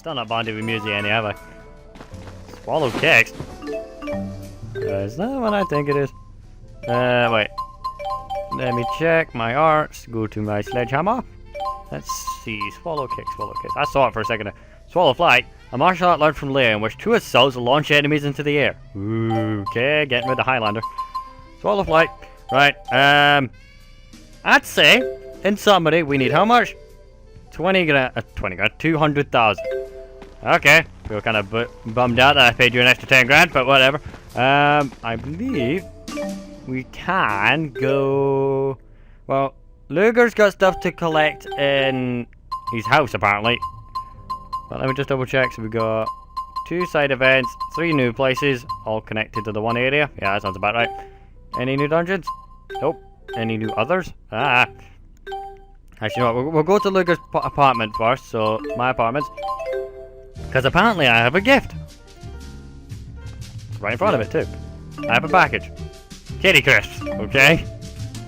Still not bonded with music any, have I? Swallow cakes? Is that what I think it is? Wait. Let me check my arts. Go to my sledgehammer. Let's see. Swallow kick, swallow kick. I saw it for a second. Swallow flight. A martial art learned from Leia in which 2 assaults launch enemies into the air. Ooh, okay, getting rid of Highlander. Swallow flight. Right. I'd say, in summary, we need how much? 20 grand. 200,000. Okay. Feel kind of bummed out that I paid you an extra 10 grand, but whatever. I believe we can go. Well, Luger's got stuff to collect in his house, apparently. But let me just double check. So we got 2 side events, 3 new places, all connected to the one area. Yeah, that sounds about right. Any new dungeons? Nope. Any new others? Actually, you know what? We'll go to Luger's apartment first. So, my apartment. Because apparently I have a gift. Right in front of it, too. I have a package. Kitty crisps, okay?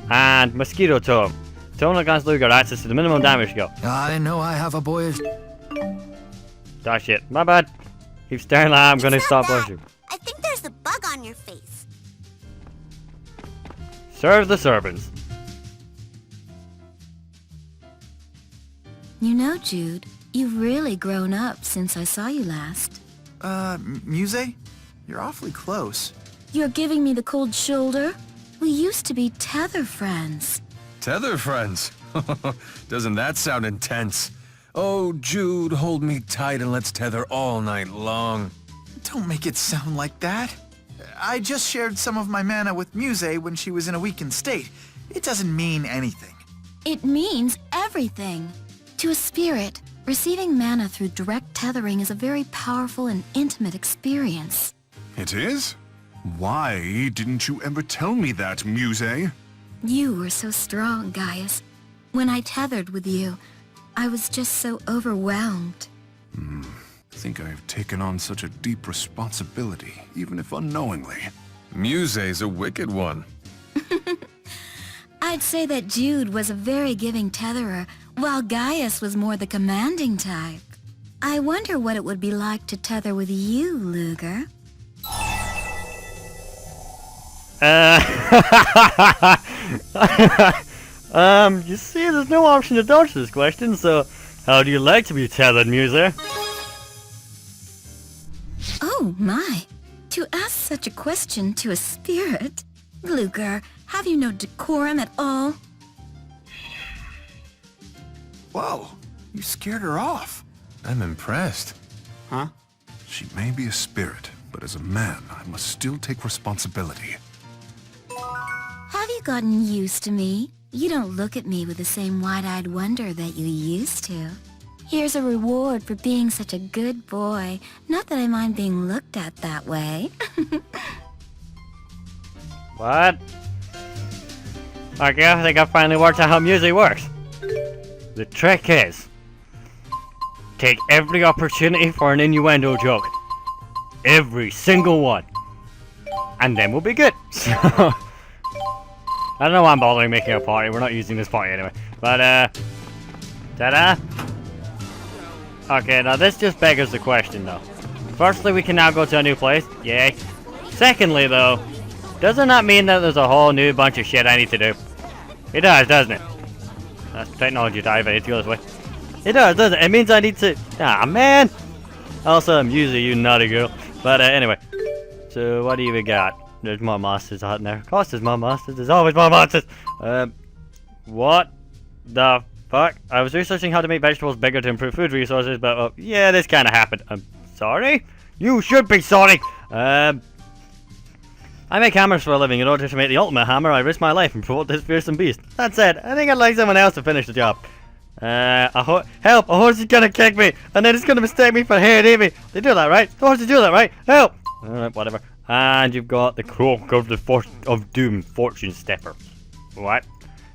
And mosquito tome. Tone against Luger, access to the minimum damage skill. I know I have a boyish... That shit. My bad. Keep staring like I'm gonna stop blushing. I think there's a bug on your face. Serve the servants. You know, Jude, you've really grown up since I saw you last. Muse? You're awfully close. You're giving me the cold shoulder? We used to be tether friends. Tether friends? Doesn't that sound intense? Oh, Jude, hold me tight and let's tether all night long. Don't make it sound like that. I just shared some of my mana with Muse when she was in a weakened state. It doesn't mean anything. It means everything. To a spirit, receiving mana through direct tethering is a very powerful and intimate experience. It is? Why didn't you ever tell me that, Muse? You were so strong, Gaius. When I tethered with you, I was just so overwhelmed. I think I've taken on such a deep responsibility, even if unknowingly. Muse's a wicked one. I'd say that Jude was a very giving tetherer, while Gaius was more the commanding type. I wonder what it would be like to tether with you, Luger. You see, there's no option to dodge this question, so how do you like to be tethered, Muse? Oh, my. To ask such a question to a spirit? Luger, have you no decorum at all? Whoa, you scared her off. I'm impressed. Huh? She may be a spirit, but as a man, I must still take responsibility. Have you gotten used to me? You don't look at me with the same wide-eyed wonder that you used to. Here's a reward for being such a good boy. Not that I mind being looked at that way. What? Okay, I think I finally worked out how music works. The trick is, take every opportunity for an innuendo joke. Every single one. And then we'll be good. So, I don't know why I'm bothering making a party. We're not using this party anyway. But, ta-da! Okay, now this just beggars the question, though. Firstly, we can now go to a new place. Yay. Secondly, though, doesn't that mean that there's a whole new bunch of shit I need to do? It does, doesn't it? That's technology dive, I need to go this way. It does, doesn't it? It means I need to... Ah, man! Also, I'm usually you naughty girl. But, anyway. So, what do you got? There's more monsters out there. Of course there's more monsters. There's always more monsters. What the fuck? I was researching how to make vegetables bigger to improve food resources, but, yeah, this kind of happened. I'm sorry? You should be sorry! I make hammers for a living. In order to make the ultimate hammer, I risk my life and provoke this fearsome beast. That said, I think I'd like someone else to finish the job. Help! A horse is gonna kick me, and then it's gonna mistake me for Hey Davy. They do that, right? The horses do that, right? Help! Alright, whatever. And you've got the Croak of the Doom, Fortune Stepper. What?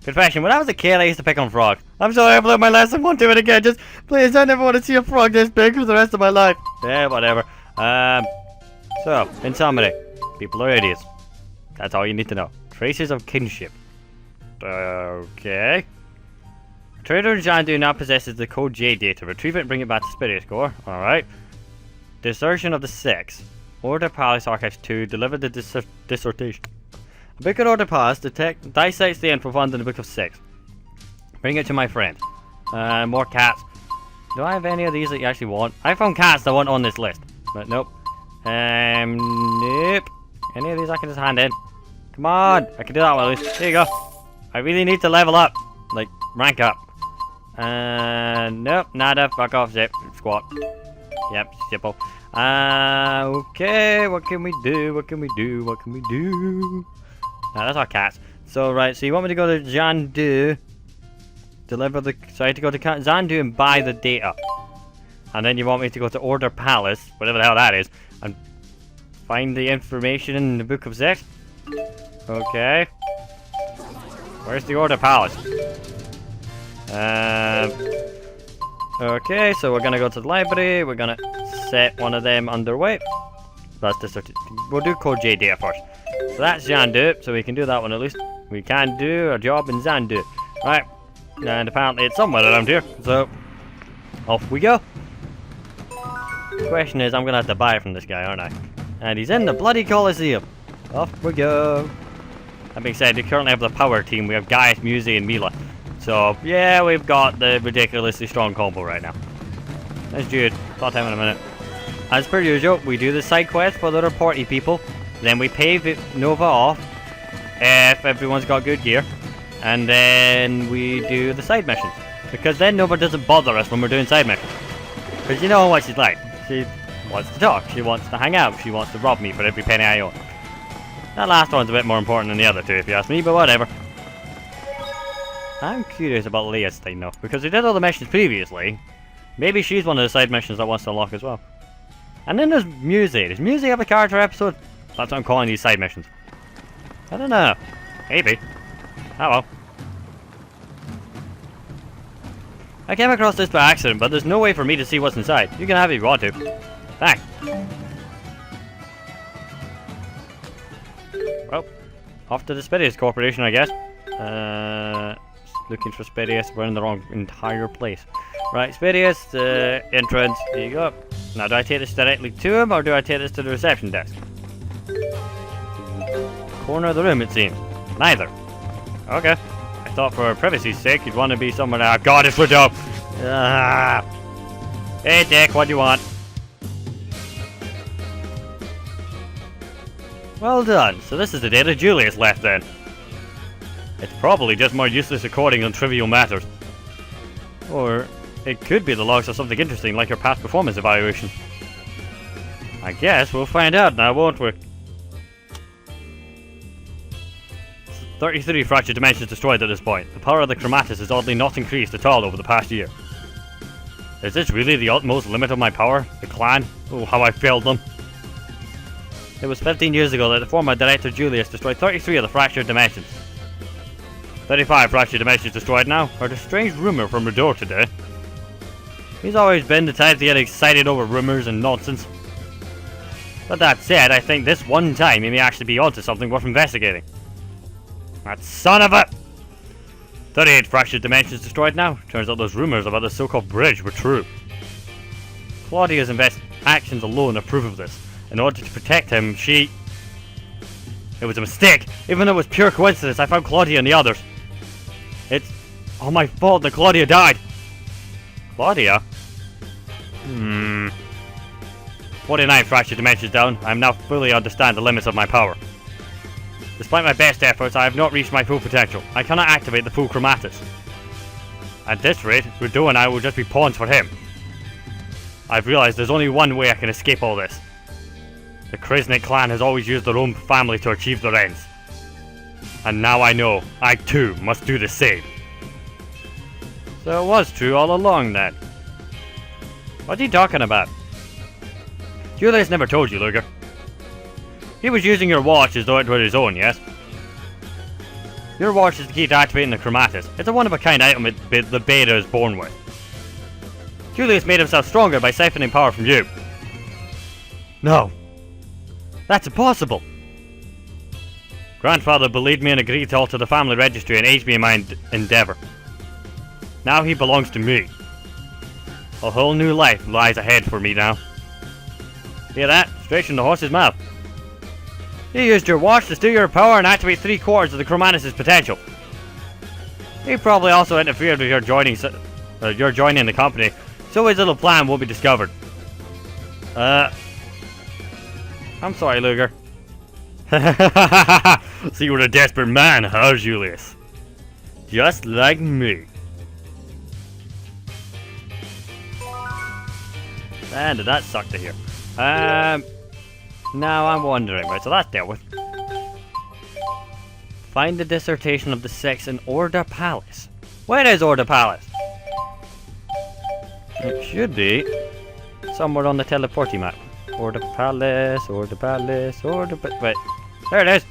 Confession, when I was a kid, I used to pick on frogs. I'm sorry I blew my lesson, won't do it again. Just, please, I never want to see a frog this big for the rest of my life. Yeah, whatever. So, in summary, people are idiots. That's all you need to know. Traces of kinship. Okay. Trader Jandu now possesses the Code J data. Retrieve it and bring it back to Spirius Core. Alright. Dissertation of the Six. Order Palace Archives 2. Deliver the dissertation. A book at Order Palace dissects the info found in the Book of Six. Bring it to my friend. More cats. Do I have any of these that you actually want? I found cats that weren't on this list. But nope. Nope. Any of these I can just hand in. Come on. I can do that one at least. There you go. I really need to level up. Like, rank up. Nope. Nada. Fuck off. Zip. Squat. Yep. Simple. Okay. What can we do? What can we do? What can we do? That's our cats. So, right. So, you want me to go to Jandu. Deliver the... So, I have to go to Zandu and buy the data. And then you want me to go to Order Palace, whatever the hell that is, and find the information in the Book of Six? Okay. Where's the Order Palace? Okay, so we're gonna go to the library, we're gonna set one of them underway. That's dissertation. We'll do Code J data first. So that's Zandu, so we can do that one at least. We can do our job in Zandu. Right. And apparently it's somewhere around here, so off we go. The question is, I'm gonna have to buy it from this guy, aren't I? And he's in the bloody Colosseum. Off we go. That being said, we currently have the power team. We have Gaius, Muse, and Mila. So, yeah, we've got the ridiculously strong combo right now. There's Jude. Talk to him in a minute. As per usual, we do the side quest for the reporty people. Then we pay Nova off if everyone's got good gear. And then we do the side missions. Because then Nova doesn't bother us when we're doing side missions. Because you know what she's like. She wants to talk. She wants to hang out. She wants to rob me for every penny I own. That last one's a bit more important than the other two, if you ask me, but whatever. I'm curious about Leia's thing, though. Because we did all the missions previously. Maybe she's one of the side missions that wants to unlock as well. And then there's Muse. Does Muse have a character episode? That's what I'm calling these side missions. I don't know. Maybe. Oh well. I came across this by accident, but there's no way for me to see what's inside. You can have it if you want to. Thanks. Well, off to the Spirius Corporation, I guess. Looking for Spirius. We're in the wrong entire place. Right, Spirius, entrance. There you go. Now, do I take this directly to him, or do I take this to the reception desk? Corner of the room, it seems. Neither. Okay. I thought for privacy's sake you'd want to be somewhere. Ah, God, it's window. Hey, Dick, what do you want? Well done. So this is the data Julius left then. It's probably just more useless recording on trivial matters. Or it could be the logs of something interesting like your past performance evaluation. I guess we'll find out now, won't we? 33 fractured dimensions destroyed at this point. The power of the Chromatus has oddly not increased at all over the past year. Is this really the utmost limit of my power? The clan? Oh, how I failed them. It was 15 years ago that the former director Julius destroyed 33 of the fractured dimensions. 35 fractured dimensions destroyed now. Heard a strange rumor from Rador today. He's always been the type to get excited over rumors and nonsense. But that said, I think this one time he may actually be onto something worth investigating. That son of a... 38 fractured dimensions destroyed now. Turns out those rumors about the so-called bridge were true. Claudia's actions alone approve of this. In order to protect him, she... It was a mistake. Even though it was pure coincidence, I found Claudia and the others. It's all my fault that Claudia died. Claudia? 49 fractured dimensions down. I now fully understand the limits of my power. Despite my best efforts, I have not reached my full potential. I cannot activate the full Chromatus. At this rate, Rudo and I will just be pawns for him. I've realized there's only one way I can escape all this. The Kriznik clan has always used their own family to achieve their ends. And now I know, I too must do the same. So it was true all along then. What are you talking about? Julius never told you, Luger. He was using your watch as though it were his own, yes? Your watch is the key to activating the Chromatus. It's a one-of-a-kind item the Beta is born with. Julius made himself stronger by siphoning power from you. No. That's impossible. Grandfather believed me and agreed to alter the family registry and aid me in my endeavor. Now he belongs to me. A whole new life lies ahead for me now. Hear that? Straight from the horse's mouth. You used your watch to steal your power and activate 3/4 of the Chromanus' potential. He probably also interfered with your joining the company, so his little plan won't be discovered. I'm sorry, Luger. So you were a desperate man, huh, Julius? Just like me. And did that suck to hear. Now I'm wondering, right, so that's dealt with. Find the dissertation of the six in Order Palace. Where is Order Palace? It should be somewhere on the teleporty map. Order Palace, Order Palace, wait, there it is.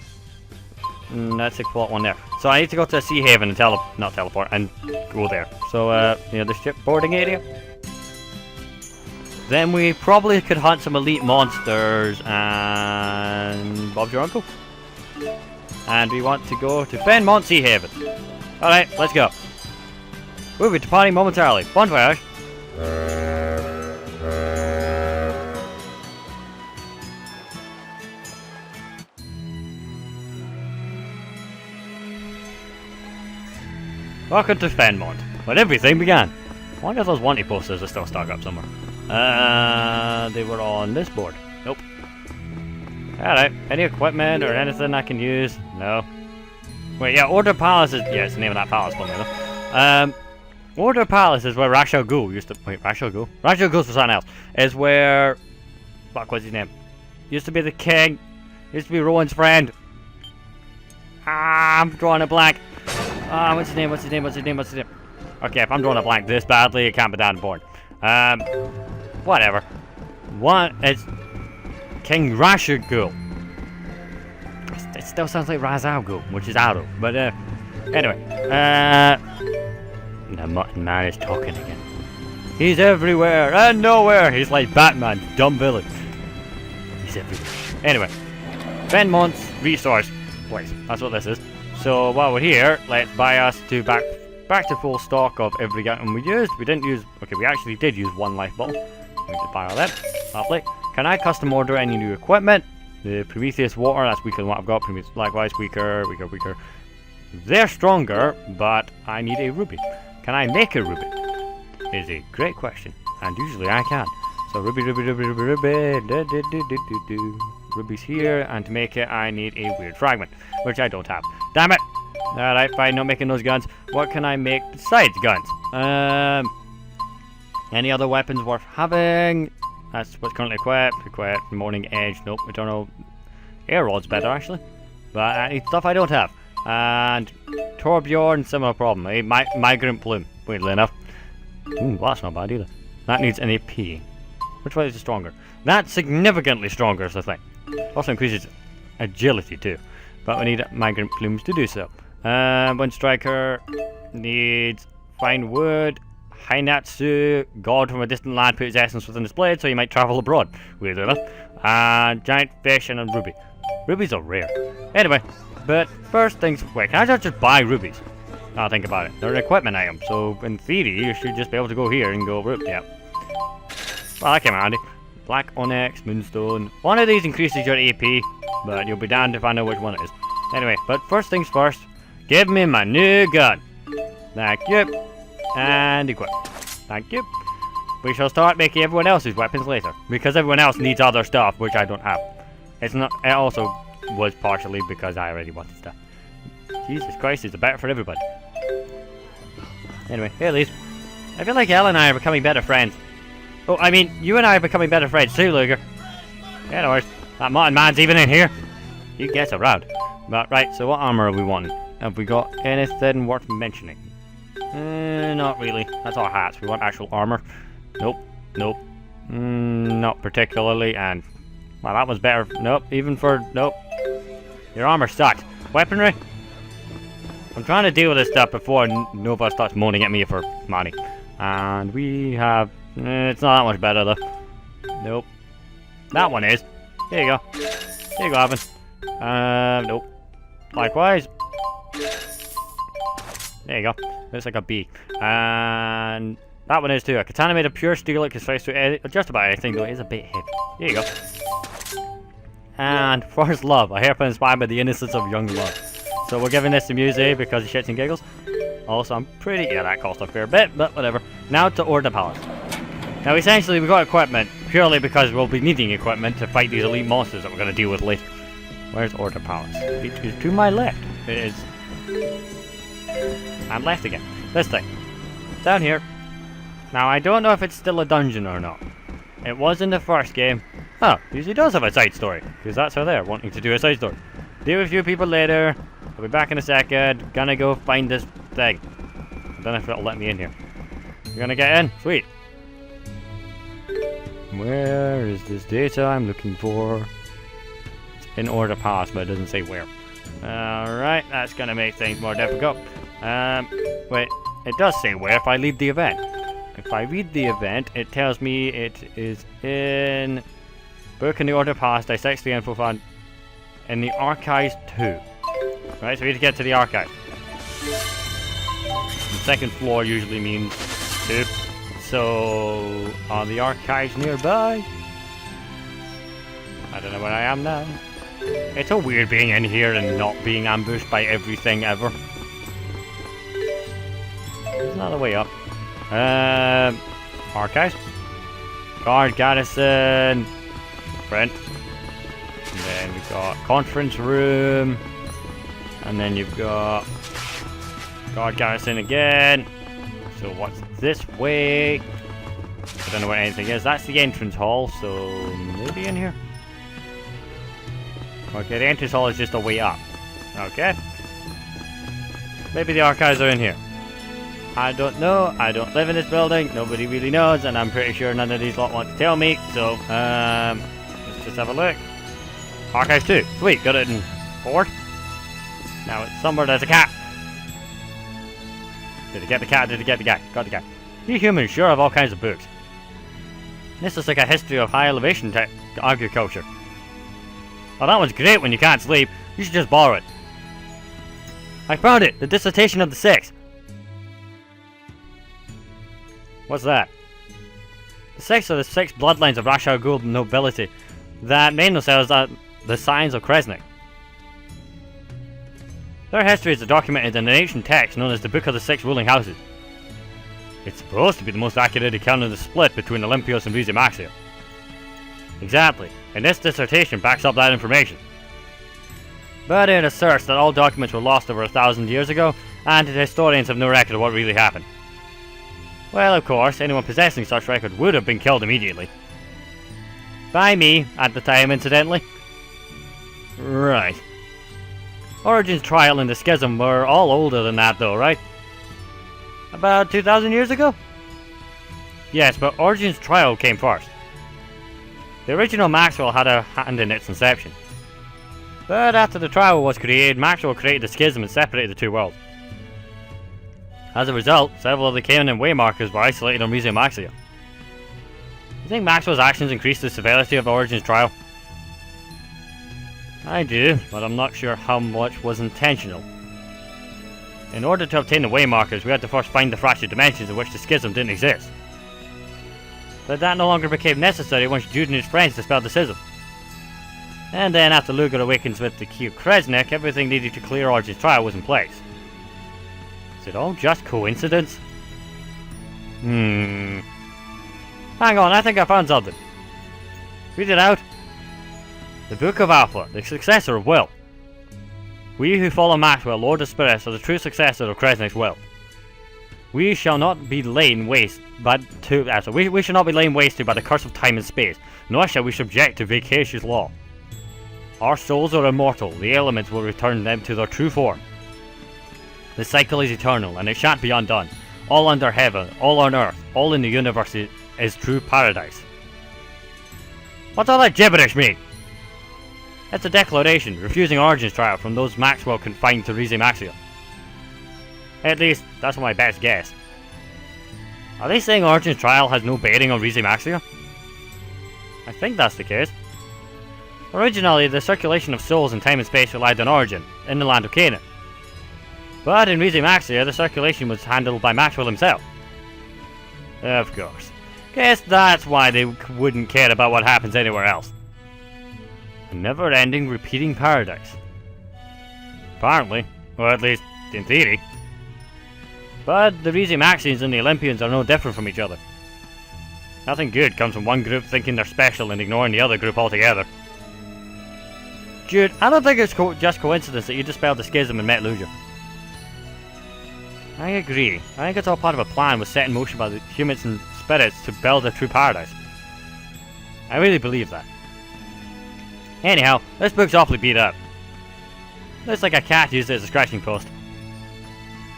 That's the plot one there. So I need to go to a Sea Haven and not teleport, and go there. So, the ship boarding area. Then we probably could hunt some elite monsters, and Bob's your uncle. And we want to go to Fenmont Sea Haven. Alright, let's go. We'll be departing momentarily. Bon voyage. Welcome to Fenmont, where everything began. I wonder if those wanty posters are still stuck up somewhere. They were on this board. Nope. Alright, any equipment or anything I can use? No. Wait, yeah, Order Palace is... yeah, it's the name of that palace, for me though. Order Palace is where Rashal Ghul used to... wait, Rashal Ghul? Rashal Ghul's for something else. Is where... fuck, what's his name? Used to be the king. Used to be Rowan's friend. I'm drawing a blank. What's his name? Okay, if I'm drawing a blank this badly, it can't be that important. Whatever. It's King Rashal Ghul. It still sounds like Ra's al Ghul, which is Arrow. But, anyway. The Mutton Man is talking again. He's everywhere and nowhere. He's like Batman, dumb villain. He's everywhere. Anyway. Fenmont's resource place. That's what this is. So while we're here, let's buy us to back to full stock of every item we used. We didn't use... okay, we actually did use one life bottle. We just buy all that. Lovely. Can I custom order any new equipment? The Prometheus water, that's weaker than what I've got. Prometheus, likewise, weaker. They're stronger, but I need a ruby. Can I make a ruby? Is a great question, and usually I can. So ruby. Ruby's here, and to make it, I need a weird fragment, which I don't have. Damn it! Alright, fine, not making those guns. What can I make besides guns? Any other weapons worth having? That's what's currently equipped. Morning Edge, nope, Eternal. Air Rod's better, actually. But I need stuff I don't have. And Torbjorn, similar problem. A migrant plume, weirdly enough. Ooh, that's not bad either. That needs an AP. Which way is it stronger? That's significantly stronger, is the thing. Also increases agility too. But we need migrant plumes to do so. One striker needs fine wood, Hainatsu, god from a distant land put his essence within his blade, so he might travel abroad. Weirdly enough. And giant fish and a ruby. Rubies are rare. Anyway, but first things... wait, can I just buy rubies? I'll think about it. They're an equipment item, so in theory you should just be able to go here and go... yeah. Well, that came handy. Black Onyx, Moonstone. One of these increases your AP, but you'll be damned if I know which one it is. Anyway, but first things first, give me my new gun. Thank you. And equip. Thank you. We shall start making everyone else's weapons later, because everyone else needs other stuff, which I don't have. It also was partially because I already wanted stuff. Jesus Christ, it's better for everybody. Anyway, here Elise. I feel like Elle and I are becoming better friends. Oh, I mean, you and I are becoming better friends too, Luger. Yeah, no worries. That Mutton Man's even in here. He gets around. But, right, so what armor are we wanting? Have we got anything worth mentioning? Not really. That's all hats. We want actual armor. Nope. Not particularly, and... well, that was better. Nope, even for... nope. Your armor sucks. Weaponry? I'm trying to deal with this stuff before Nova starts moaning at me for money. And we have... it's not that much better, though. Nope. That one is. Here you go. Here you go, Evan. Nope. Likewise. There you go. Looks like a B. And that one is too. A katana made of pure steel. It can slice through just about anything, though it is a bit heavy. There you go. And first love. A hairpin inspired by the innocence of young love. So we're giving this to Muse because of shits and giggles. Also, I'm pretty... Yeah, that cost a fair bit, but whatever. Now to Order Palace. Now, essentially, we've got equipment purely because we'll be needing equipment to fight these elite monsters that we're going to deal with later. Where's Order Palace? It is to my left. It is... And left again. This thing. Down here. Now, I don't know if it's still a dungeon or not. It was in the first game. Oh, usually does have a side story. Because that's how they're wanting to do a side story. Deal with a few people later. I'll be back in a second. Gonna go find this thing. I don't know if it'll let me in here. You're gonna get in? Sweet. Where is this data I'm looking for? It's in Order Palace, but it doesn't say where. Alright, that's gonna make things more difficult. Wait, it does say where if I leave the event. If I read the event, it tells me it is in Book in the Order Palace, dissects the info found in the Archives 2. Right, so we need to get to the archive. The second floor usually means 2. So, are the archives nearby? I don't know where I am now. It's so weird being in here and not being ambushed by everything ever. There's another way up. Archives. Guard garrison. Friend. And then we've got conference room. And then you've got guard garrison again. So what's this way? I don't know where anything is. That's the entrance hall, so maybe in here. Okay, the entrance hall is just a way up. Okay. Maybe the archives are in here. I don't know. I don't live in this building. Nobody really knows, and I'm pretty sure none of these lot want to tell me. So, let's just have a look. Archives 2. Sweet, got it in 4. Now it's somewhere there's a cat. Did it get the cat? Did it get the guy? Got the guy. You humans sure have all kinds of books. This is like a history of high elevation agriculture. Oh, that one's great when you can't sleep. You should just borrow it. I found it! The Dissertation of the Six. What's that? The Six are the 6 bloodlines of Ra's al Ghul nobility that name themselves the Scions of Kresnik. Their history is documented in an ancient text known as the Book of the Six Ruling Houses. It's supposed to be the most accurate account of the split between Olympios and Rize Maxia. Exactly, and this dissertation backs up that information. But it asserts that all documents were lost over 1,000 years ago, and that historians have no record of what really happened. Well, of course, anyone possessing such record would have been killed immediately. By me, at the time, incidentally. Right. Origen's trial and the schism were all older than that though, right? About 2,000 years ago? Yes, but Origen's trial came first. The original Maxwell had a hand in its inception. But after the trial was created, Maxwell created the schism and separated the two worlds. As a result, several of the Canaan waymarkers were isolated on Rize Maxia. You think Maxwell's actions increased the severity of Origen's trial? I do, but I'm not sure how much was intentional. In order to obtain the waymarkers, we had to first find the fractured dimensions in which the schism didn't exist. But that no longer became necessary once Jude and his friends dispelled the schism. And then after Luger awakens with the key of Kresnik, everything needed to clear Origen's trial was in place. Is it all just coincidence? Hang on, I think I found something. Read it out. The Book of Alpha, the successor of Will. We who follow Maxwell, Lord of Spirits, are the true successor of Kresnik's will. We shall not be laid waste we shall not be laid waste to by the curse of time and space, nor shall we subject to vacacious law. Our souls are immortal, the elements will return them to their true form. The cycle is eternal, and it shan't be undone. All under heaven, all on earth, all in the universe is true paradise. What's all that gibberish mean? It's a declaration, refusing Origen's trial from those Maxwell confined to Rize Maxia. At least, that's my best guess. Are they saying Origen's trial has no bearing on Rize Maxia? I think that's the case. Originally, the circulation of souls in time and space relied on Origin, in the land of Canaan. But in Reezy Maxia, the circulation was handled by Maxwell himself. Of course. Guess that's why they wouldn't care about what happens anywhere else. A never-ending, repeating paradise. Apparently. Or at least, in theory. But the Reezy Maxians and the Olympians are no different from each other. Nothing good comes from one group thinking they're special and ignoring the other group altogether. Jude, I don't think it's just coincidence that you dispelled the schism and met Lugia. I agree. I think it's all part of a plan was set in motion by the humans and spirits to build a true paradise. I really believe that. Anyhow, this book's awfully beat up. Looks like a cat used it as a scratching post.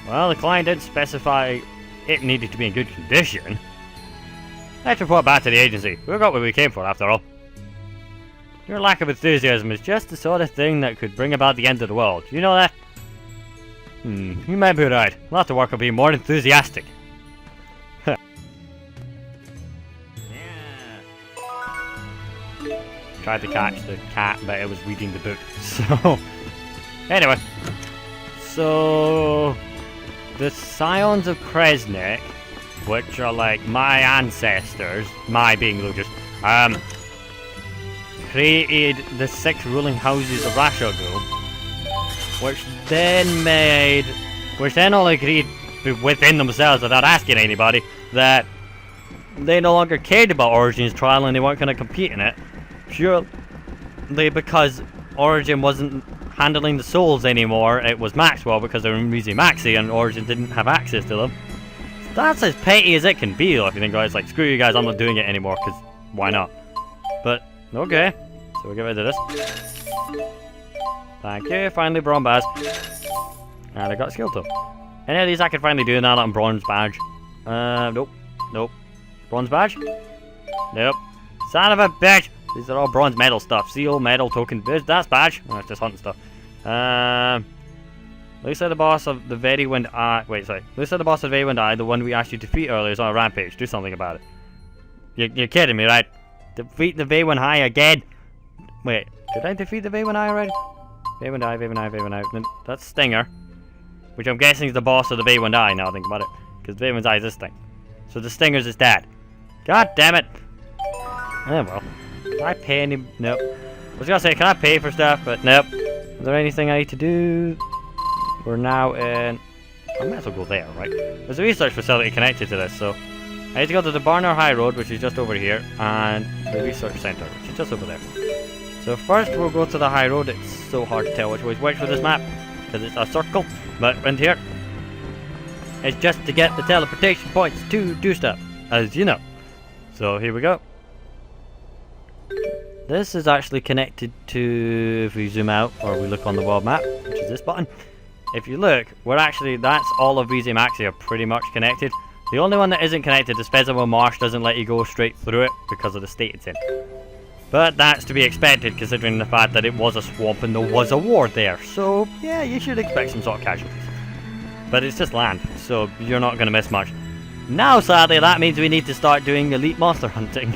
Well, the client didn't specify it needed to be in good condition. Let's report back to the agency. We got what we came for, after all. Your lack of enthusiasm is just the sort of thing that could bring about the end of the world. You know that? You might be right. We'll have to work on being more enthusiastic. Tried to catch the cat, but it was reading the book. So, anyway. So, the Scions of Kresnik, which are like my ancestors, my being Lugia's, created the 6 ruling houses of Rashogu, which then all agreed within themselves without asking anybody that they no longer cared about Origin's trial and they weren't going to compete in it. Purely because Origin wasn't handling the souls anymore, it was Maxwell because they were in Reezy Maxi and Origin didn't have access to them. So that's as petty as it can be though, if you think about it. It's like, screw you guys, I'm not doing it anymore, because why not? But, okay. So we'll get rid of this. Thank you, finally Bronze Badge. And I got a skill tome. Any of these I can finally do now that I'm Bronze Badge. Nope. Nope. Bronze Badge? Nope. Son of a bitch! These are all bronze medal stuff. Seal, medal, token, that's badge. Oh, it's just hunting stuff. Lisa, the boss of the Very Wind Eye. Wait, sorry. Lisa, the boss of the Very Wind Eye, the one we asked you to defeat earlier, is on a rampage. Do something about it. You're kidding me, right? Defeat the Very Wind Eye again? Wait, did I defeat the Very Wind Eye already? Very Wind Eye, Very Wind Eye, Very Wind Eye. That's Stinger. Which I'm guessing is the boss of the Very Wind Eye now I think about it. Because Very Wind Eye is this thing. So the Stinger's his dad. God damn it! Oh well. Can I pay any... Nope. I was gonna say, can I pay for stuff? But nope. Is there anything I need to do? We're now in... I might as well go there, right? There's a research facility connected to this, so... I need to go to the Barnard High Road, which is just over here, and the research centre, which is just over there. So first we'll go to the High Road. It's so hard to tell which way is which with this map, because it's a circle. But around here, it's just to get the teleportation points to do stuff, as you know. So here we go. This is actually connected to, if we zoom out, or we look on the world map, which is this button. If you look, we're actually, that's all of Reezy Maxi are pretty much connected. The only one that isn't connected is Fezziwell Marsh doesn't let you go straight through it because of the state it's in. But that's to be expected considering the fact that it was a swamp and there was a war there. So yeah, you should expect some sort of casualties. But it's just land, so you're not going to miss much. Now sadly that means we need to start doing elite monster hunting.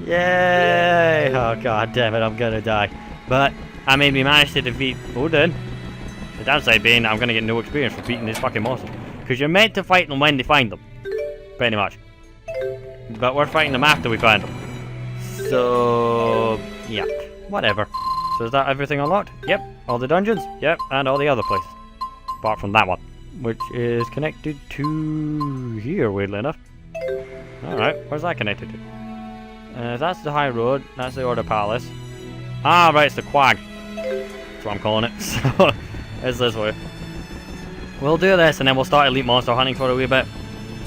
Yay! Oh god damn it, I'm gonna die. But, I mean, we managed to defeat Odin. The downside being I'm gonna get no experience for beating these fucking monsters. Because you're meant to fight them when they find them. Pretty much. But we're fighting them after we find them. So, yeah. Whatever. So is that everything unlocked? Yep. All the dungeons? Yep. And all the other places. Apart from that one. Which is connected to here, weirdly enough. Alright, where's that connected to? That's the High Road, that's the Order Palace. Ah, right, it's the Quag. That's what I'm calling it. So, it's this way. We'll do this and then we'll start elite monster hunting for a wee bit.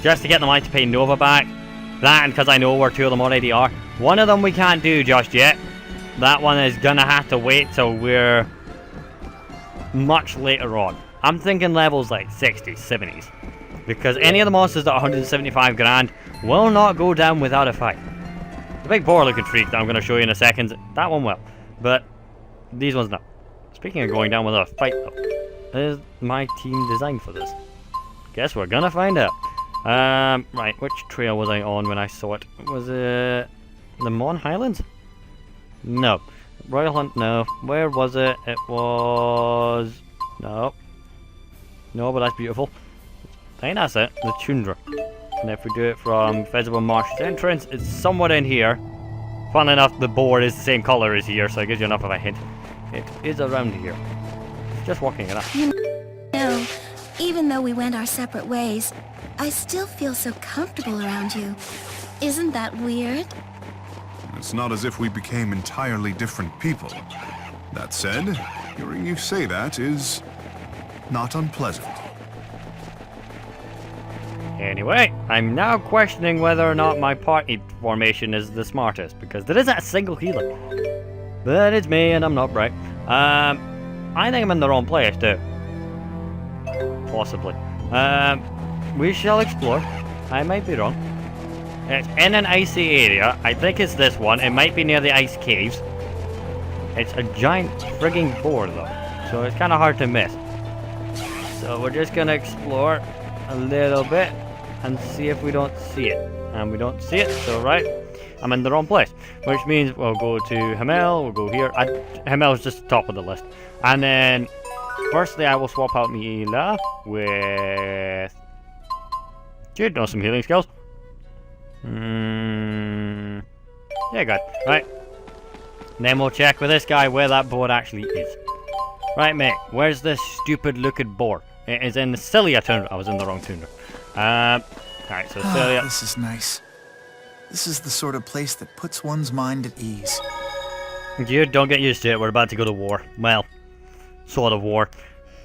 Just to get the money to pay Nova back. That and because I know where 2 of them already are. One of them we can't do just yet. That one is gonna have to wait till we're much later on. I'm thinking levels like 60s, 70s. Because any of the monsters that are 175 grand will not go down without a fight. The big boar looking freak that I'm going to show you in a second, that one will. But these ones no. Speaking of going down without a fight though, is my team designed for this? Guess we're going to find out. Right, which trail was I on when I saw it? Was it the Mon Highlands? No. Royal Hunt, no. Where was it? It was... No. No, but that's beautiful. I think that's it. The tundra. And if we do it from Visible Marsh's entrance, it's somewhere in here. Funnily enough, the board is the same color as here, so it gives you enough of a hint. It is around here. It's just walking it up. No, even though we went our separate ways, I still feel so comfortable around you. Isn't that weird? It's not as if we became entirely different people. That said, hearing you say that is not unpleasant. Anyway, I'm now questioning whether or not my party formation is the smartest, because there isn't a single healer. But it's me, and I'm not bright. I think I'm in the wrong place, too. Possibly. We shall explore. I might be wrong. It's in an icy area. I think it's this one. It might be near the ice caves. It's a giant frigging board, though. So it's kind of hard to miss. So we're just going to explore a little bit and see if we don't see it. And we don't see it, so right. I'm in the wrong place. Which means we'll go to Himmel, we'll go here. Himmel's just the top of the list. And then, firstly, I will swap out Mila with... Jude knows some healing skills. Yeah, good. Right. And then we'll check with this guy where that board actually is. Right, mate. Where's this stupid looking board? It is in the Xillia tundra. I was in the wrong tundra. Alright, so Xillia. This is nice. This is the sort of place that puts one's mind at ease. Dude, don't get used to it. We're about to go to war. Well, sort of war.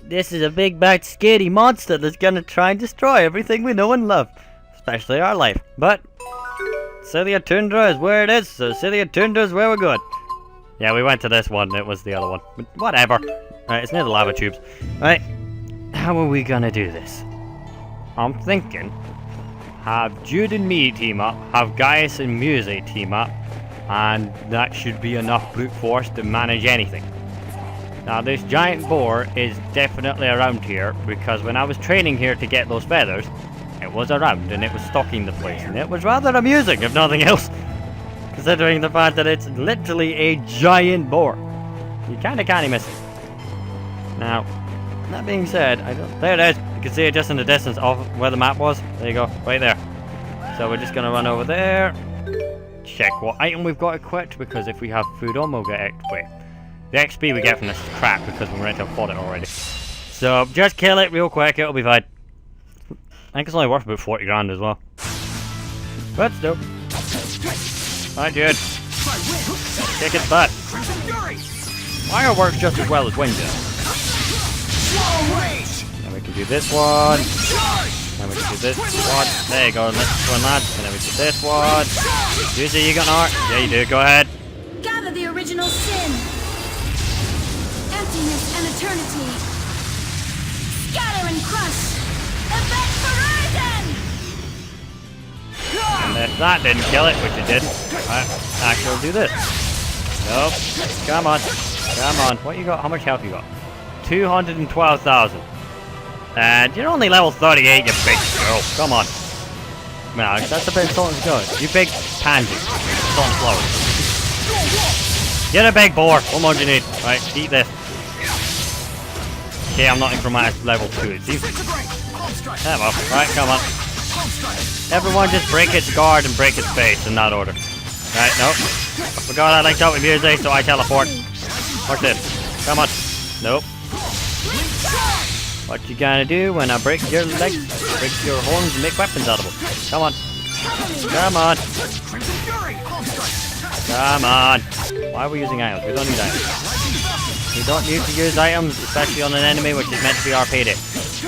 This is a big, bad, scary monster that's gonna try and destroy everything we know and love. Especially our life. But Xillia Tundra is where it is, so Xillia Tundra is where we're going. Yeah, we went to this one. It was the other one. But whatever. Right, it's near the lava tubes. Right. How are we gonna do this? I'm thinking... have Jude and me team up, have Gaius and Muse team up, and that should be enough brute force to manage anything. Now this giant boar is definitely around here, because when I was training here to get those feathers, it was around and it was stalking the place, and it was rather amusing if nothing else, considering the fact that it's literally a giant boar. You kinda can't miss it. Now, that being said, there it is. You can see it just in the distance of where the map was. There you go, right there. So we're just gonna run over there. Check what item we've got equipped, because if we have food on, we'll get wait. The XP we get from this is crap because we're meant to have fought it already. So just kill it real quick, it'll be fine. I think it's only worth about 40 grand as well. But still. Right, dude. Kick its butt. Fire works just as well as wind does. And we can do this one. And we can do this one. There you go, next one, lads. And then we do this one. Susie, you got an art? Yeah, you do. Go ahead. Gather the original sin. Emptiness and eternity. Scatter and crush. Event horizon! And if that didn't kill it, which it did, actually we'll do this. Nope. Come on. Come on. What you got? How much health you got? 212,000. And you're only level 38, you big girl. Come on. No, that's a bit insulting to go. You big pansy. Insulting flower. Get a big boar. What more do you need? Right, eat this. Okay, I'm not in chromatic level 2. It's easy. There we go. Right, come on. Everyone just break its guard and break its face in that order. Right, nope. I forgot I like out with music, so I teleport. Watch this. Come on. Nope. What you gonna do when I break your legs, break your horns and make weapons out of them? Come on. Come on. Come on. Why are we using items? We don't need items. We don't need to use items, especially on an enemy which is meant to be our payday.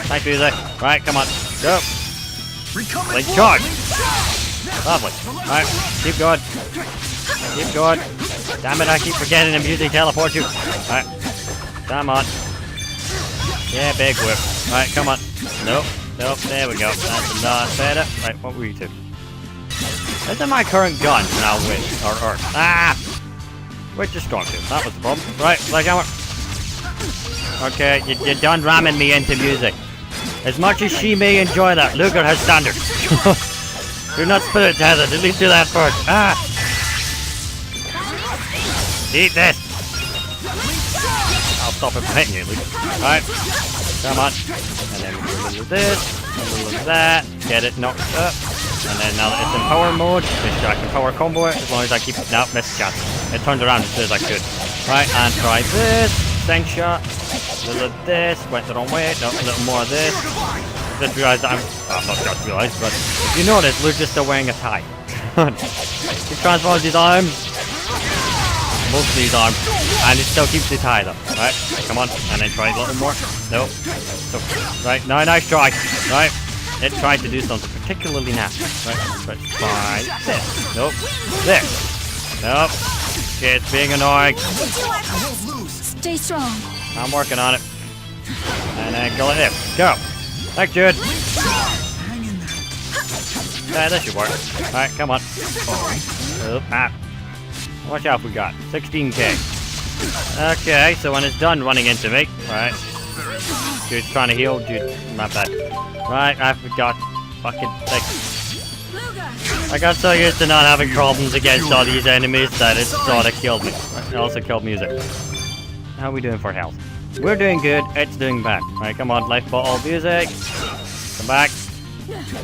Thanks, music. Right, come on. Go. Like charge. Lovely. Alright, keep going. Keep going. Damn it, I keep forgetting the music teleports you. Alright. Come on. Yeah, big whip. Alright, come on. Nope. Nope. There we go. That's enough. Better. Right, what were you two? This is my current gun now with or earth. Ah! Which is strong too. That was the problem. Right, sledgehammer. Okay, you're done ramming me into music. As much as she may enjoy that, Luger has standards. You're not spirit tethered. At least do that first. Ah! Eat this. I'll stop it from hitting you, Luger. Alright. Come on. And then we do a little of this, a little of that. Get it knocked up. And then now that it's in power mode, I can power combo it as long as I keep... No, missed shot. It turned around as soon as I could. Right, and try this. Send shot. A little of this. Went the wrong way. No, a little more of this. Just realised that I'm... Oh, not just realised, but... If you notice, Luke's just still wearing a tie. He transforms his arms. Most of these arms. And it still keeps the tie though. Right, come on. And then try a little more. Nope. So, right, no, nice try. Right. It tried to do something particularly nasty. Right, let's try this. Nope. This. Nope. It's being annoying. Stay strong. I'm working on it. And then go like this. Go. Thanks, Jude. Yeah, that should work. Alright, come on. Oop, ah. Watch out, we got 16k. Okay, so when it's done running into me, right? Jude's trying to heal. Jude, my bad. Right, I forgot. Fucking thing. I got so used to not having problems against all these enemies that it sort of killed me. It also killed music. How are we doing for health? We're doing good. It's doing bad. Right, come on, life bottle music. Come back.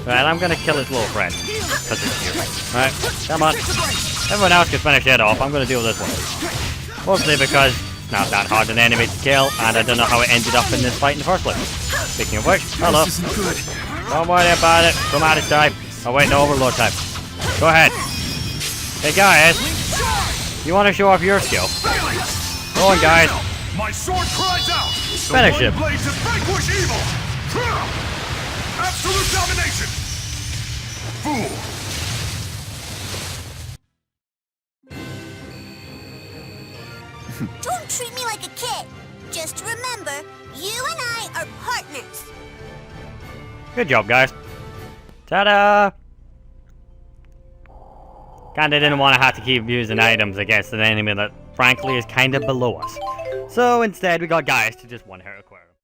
Right, I'm gonna kill his little friend. Because it's you. Right, come on. Everyone else can finish it off. I'm gonna deal with this one. Mostly because it's not that hard an enemy to kill, and I don't know how it ended up in this fight in the first place. Speaking of which, hello. Don't worry about it. Come out of time. Oh wait, no, overload time. Go ahead. Hey guys, you want to show off your skill? Go on, guys. My sword cries out! Finish him. Blade to vanquish evil! Absolute domination! Fool! Don't treat me like a kid. Just remember, you and I are partners. Good job, guys. Ta-da! Kinda didn't want to have to keep using items against an enemy that, frankly, is kinda below us. So instead, we got guys to just one-hit acquire.